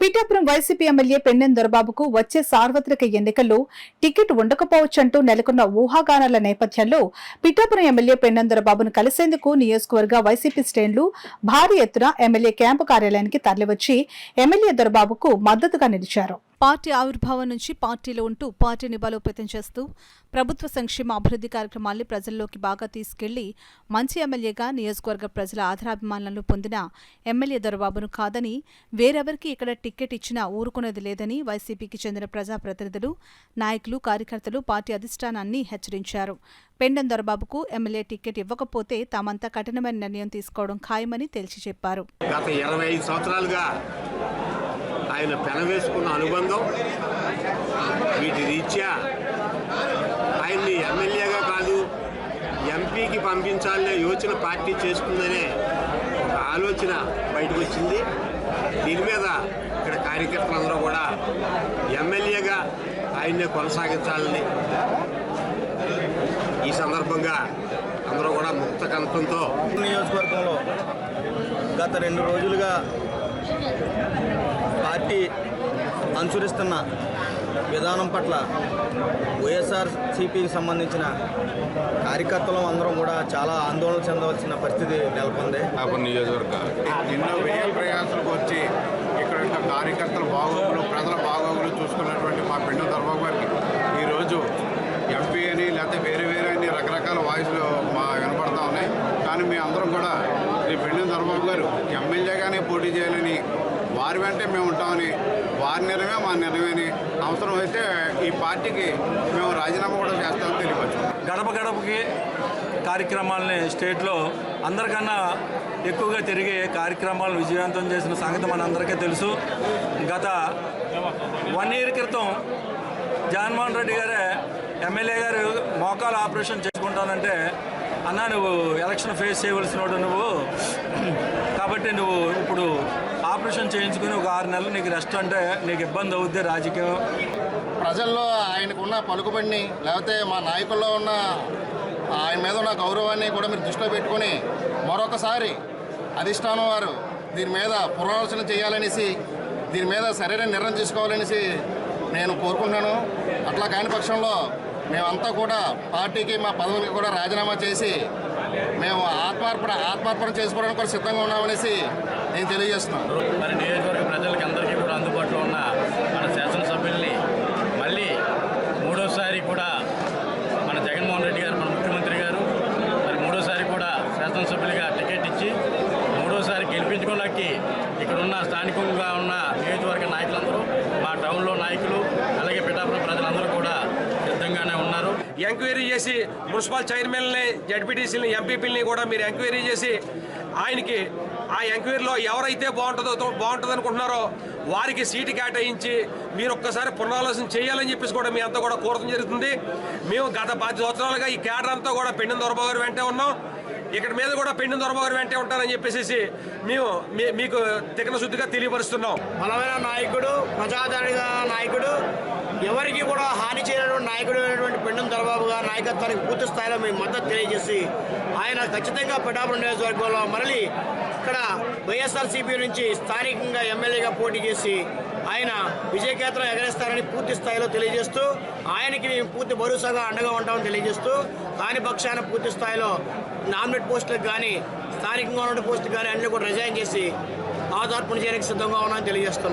Pithapuram YCP MLA పెన్నెం దొరబాబుకు వచ్చే సార్వత్రిక ఎన్నికల్లో టికెట్ ఉండకపోవచ్చంటూ నెలకొన్న ఊహాగానాల నేపథ్యంలో పిఠాపురం ఎమ్మెల్యే పెన్నెం దొరబాబును కలిసేందుకు నియోజకవర్గ వైసీపీ శ్రేణులు భారీ ఎత్తున ఎమ్మెల్యే క్యాంపు కార్యాలయానికి తరలివచ్చి ఎమ్మెల్యే దొరబాబుకు మద్దతుగా నిలిచారు. పార్టీ ఆవిర్భావం నుంచి పార్టీలో ఉంటూ పార్టీని బలోపేతం చేస్తూ ప్రభుత్వ సంక్షేమ అభివృద్ధి కార్యక్రమాల్ని ప్రజల్లోకి బాగా తీసుకెళ్లి మంచి ఎమ్మెల్యేగా నియోజకవర్గ ప్రజల ఆదరాభిమానాలను పొందిన ఎమ్మెల్యే దొరబాబును కాదని వేరెవరికి ఇక్కడ టిక్కెట్ ఇచ్చినా ఊరుకునేది లేదని వైసీపీకి చెందిన ప్రజాప్రతినిధులు, నాయకులు, కార్యకర్తలు పార్టీ అధిష్టానాన్ని హెచ్చరించారు. పెన్నెం దొరబాబుకు ఎమ్మెల్యే టిక్కెట్ ఇవ్వకపోతే తామంతా కఠినమైన నిర్ణయం తీసుకోవడం ఖాయమని తేల్చి చెప్పారు. గత 25 సంవత్సరాలుగా ఆయన పెనవేసుకున్న అనుబంధం వీటి రీత్యా ఆయన్ని ఎమ్మెల్యేగా కాదు ఎంపీకి పంపించాలనే యోచన పార్టీ చేస్తుందనే ఒక ఆలోచన బయటకు వచ్చింది. దీని మీద ఇక్కడ కార్యకర్తలందరూ కూడా ఎమ్మెల్యేగా ఆయన్నే కొనసాగించాలని ఈ సందర్భంగా అందరూ కూడా ముక్త కంఠంతో నియోజకవర్గంలో గత 2 రోజులుగా పార్టీ అనుసరిస్తున్న విధానం పట్ల వైఎస్ఆర్సీపీకి సంబంధించిన కార్యకర్తలు అందరం కూడా చాలా ఆందోళన చెందవలసిన పరిస్థితి నెలకొంది. నియోజకవర్గాలు ఎన్నో వ్యయ ప్రయాసాలకు వచ్చి ఇక్కడ కార్యకర్తల బాగోగులు, ప్రజల బాగోగులు చూసుకున్నటువంటి మా పెన్నెం దొరబాబు గారికి ఈరోజు ఎంపీ అని లేకపోతే వేరే వేరే అని రకరకాల వాయిస్లు మా వినపడతా ఉన్నాయి. కానీ మేము అందరం కూడా శ్రీ పెన్నెం దొరబాబు గారు ఎమ్మెల్యేగానే పోటీ చేయాలని, వారి వెంటే మేము ఉంటామని, వారి నిర్ణయమే మా నిర్ణయమని, అవసరం అయితే ఈ పార్టీకి మేము రాజీనామా కూడా చేస్తామని తెలియవచ్చు. గడప గడపకి కార్యక్రమాలని స్టేట్లో అందరికన్నా ఎక్కువగా తిరిగి కార్యక్రమాలను విజయవంతం చేసిన సంగతి మనందరికీ తెలుసు. గత 1 year క్రితం జగన్మోహన్ రెడ్డి గారే ఎమ్మెల్యే గారు మోకాలు ఆపరేషన్ చేసుకుంటానంటే, అన్నా నువ్వు ఎలక్షన్ ఫేస్ చేయవలసిన వాడు నువ్వు, కాబట్టి నువ్వు ఇప్పుడు ఆపరేషన్ చేయించుకుని ఒక 6 నెలలు నీకు రెస్ట్ అంటే నీకు ఇబ్బంది అవుద్ది రాజకీయం. ప్రజల్లో ఆయనకున్న పలుకుబడిని, లేకపోతే మా నాయకుల్లో ఉన్న ఆయన మీద ఉన్న గౌరవాన్ని కూడా మీరు దృష్టిలో పెట్టుకొని మరొకసారి అధిష్టానం వారు దీని మీద పునరాలోచన చేయాలనేసి, దీని మీద సరైన నిర్ణయం తీసుకోవాలనేసి నేను కోరుకుంటున్నాను. అట్లా కాని పక్షంలో మేమంతా కూడా పార్టీకి, మా పదవులకి కూడా రాజీనామా చేసి మేము ఆత్మార్పణ చేసుకోవడానికి కూడా సిద్ధంగా ఉన్నామనేసి నేను తెలియజేస్తున్నాను. మరి నియోజకవర్గ ప్రజలకి అందరికీ కూడా అందుబాటులో ఉన్న మన శాసనసభ్యుల్ని మళ్ళీ 3వసారి కూడా మన జగన్మోహన్ రెడ్డి గారు, మన ముఖ్యమంత్రి గారు మరి 3వసారి కూడా శాసనసభ్యులుగా టికెట్ ఇచ్చి 3వసారి గెలిపించుకోవడానికి ఇక్కడ ఉన్న స్థానికంగా ఉన్న నియోజకవర్గ నాయకులందరూ, మా టౌన్లో నాయకులు, అలాగే పిఠాపురం ప్రజలందరూ కూడా సిద్ధంగానే ఉన్నారు. ఎంక్వైరీ చేసి మున్సిపల్ చైర్మన్ని, జడ్పీటీసీని, ఎంపీపీని కూడా మీరు ఎంక్వైరీ చేసి ఆయనకి ఆ ఎంక్వైరీలో ఎవరైతే బాగుంటుంది అనుకుంటున్నారో వారికి సీటు కేటాయించి మీరు ఒక్కసారి పునరాలోచన చేయాలని చెప్పేసి కూడా మీ అంతా కూడా కోరడం జరుగుతుంది. మేము గత 10 సంవత్సరాలుగా ఈ కేడర్ అంతా కూడా పెన్నెం దొరబాబు గారు వెంటే ఉన్నాం. ఇక్కడ మీద కూడా పెన్నెం దొరబాబు గారు వెంటే ఉంటారని చెప్పేసి మేము మీకు తికన శుద్ధిగా తెలియపరుస్తున్నాం. బలమైన నాయకుడు, ప్రజాదరణ నాయకుడు, ఎవరికి కూడా హాని చేయనటువంటి నాయకుడు అయినటువంటి పెన్నెం దొరబాబు గారి నాయకత్వానికి పూర్తి స్థాయిలో మేము మద్దతు తెలియజేసి ఆయన ఖచ్చితంగా పిఠాపురం నియోజకవర్గంలో మరలి ఇక్కడ వైఎస్ఆర్సీపీ నుంచి స్థానికంగా ఎమ్మెల్యేగా పోటీ చేసి ఆయన విజయకేతనం ఎగరేస్తారని పూర్తి స్థాయిలో తెలియజేస్తూ, ఆయనకి మేము పూర్తి భరోసాగా అండగా ఉంటామని తెలియజేస్తూ, కాని పక్షాన పూర్తి స్థాయిలో నామినేట్ పోస్టులకు కానీ స్థానికంగా ఉన్న పోస్టులకు కానీ అన్ని కూడా రిజైన్ చేసి ఆధార్పణ చేయడానికి సిద్ధంగా ఉన్నామని తెలియజేస్తున్నాం.